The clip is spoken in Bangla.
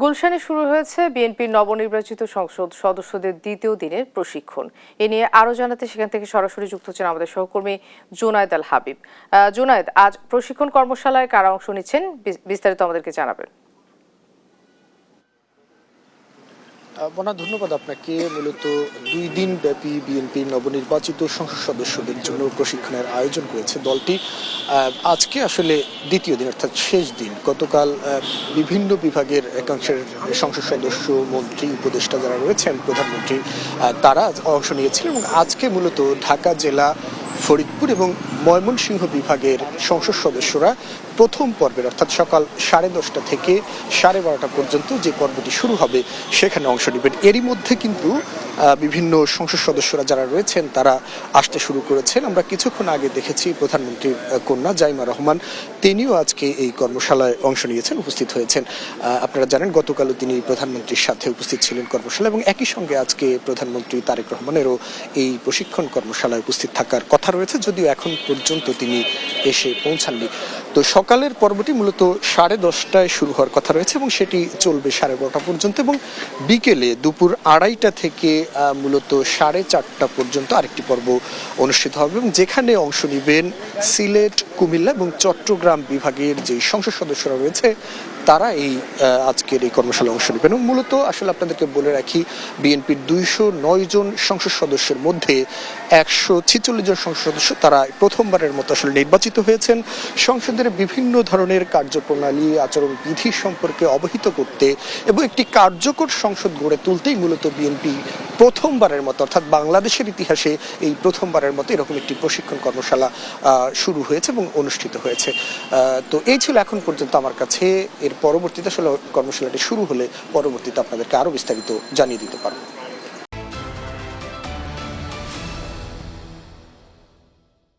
গুলশানে শুরু হয়েছে বিএনপির নবনির্বাচিত সংসদ সদস্যদের দ্বিতীয় দিনের প্রশিক্ষণ। এ নিয়ে আরো জানাতে সেখান থেকে সরাসরি যুক্ত হচ্ছেন আমাদের সহকর্মী জুনায়েদ আল হাবিব। জুনায়েদ, আজ প্রশিক্ষণ কর্মশালায় কারা অংশ নিচ্ছেন, বিস্তারিত আমাদেরকে জানাবেন। ধন্যবাদ আপনাকে। মূলত 2 দিন ব্যাপী বিএনপির নবনির্বাচিত সংসদ সদস্যদের জন্য প্রশিক্ষণের আয়োজন করেছে দলটি। আজকে আসলে দ্বিতীয় দিন, অর্থাৎ শেষ দিন। গতকাল বিভিন্ন বিভাগের একাংশের সংসদ সদস্য, মন্ত্রী, উপদেষ্টা যারা রয়েছেন, প্রধানমন্ত্রী, তারা অংশ নিয়েছিলেন এবং আজকে মূলত ঢাকা জেলা, ফরিদপুর এবং ময়মনসিংহ বিভাগের সংসদ সদস্যরা প্রথম পর্বের, অর্থাৎ সকাল 10:30 থেকে 12:30 পর্যন্ত যে পর্বটি শুরু হবে সেখানে অংশ নেবেন। এরই মধ্যে কিন্তু বিভিন্ন সংসদ সদস্যরা যারা রয়েছেন তারা আসতে শুরু করেছেন। আমরা কিছুক্ষণ আগে দেখেছি প্রধানমন্ত্রীর কন্যা জাইমা রহমান, তিনিও আজকে এই কর্মশালায় অংশ নিয়েছেন, উপস্থিত হয়েছেন। আপনারা জানেন গতকালও তিনি প্রধানমন্ত্রীর সাথে উপস্থিত ছিলেন কর্মশালায়, এবং একই সঙ্গে আজকে প্রধানমন্ত্রী তারেক রহমানেরও এই প্রশিক্ষণ কর্মশালায় উপস্থিত থাকার কথা রয়েছে, যদিও এখন পর্যন্ত তিনি এসে পৌঁছাননি। তো সকালের পর্বটি মূলত 10:30টায় শুরু হওয়ার কথা রয়েছে এবং সেটি চলবে 12:30 পর্যন্ত, এবং বিকেলে দুপুর 2:30 থেকে মূলত 4:30 পর্যন্ত আরেকটি পর্ব অনুষ্ঠিত হবে, এবং যেখানে অংশ নেবেন সিলেট, কুমিল্লা এবং চট্টগ্রাম বিভাগের যে সংসদ সদস্যরা রয়েছে তারা এই আজকের এই কর্মশালায় অংশ নেবেন। এবং মূলত আসলে আপনাদেরকে বলে রাখি, বিএনপির 209 জন সংসদ সদস্যের মধ্যে 146 জন সংসদ সদস্য তারা প্রথমবারের মতো আসলে নির্বাচিত হয়েছেন। সংসদের বিভিন্ন ধরনের কার্যপ্রণালী, আচরণবিধি সম্পর্কে অবহিত করতে এবং একটি কার্যকর সংসদ গড়ে তুলতেই মূলত বিএনপি প্রথমবারের মতো, অর্থাৎ বাংলাদেশের ইতিহাসে এই প্রথমবারের মতো এরকম একটি প্রশিক্ষণ কর্মশালা শুরু হয়েছে এবং অনুষ্ঠিত হয়েছে। তো এই ছিল এখন পর্যন্ত আমার কাছে। এর পরবর্তীতে আসলে কর্মশালাটি শুরু হলে পরবর্তীতে আপনাদেরকে আরো বিস্তারিত জানিয়ে দিতে পারবো।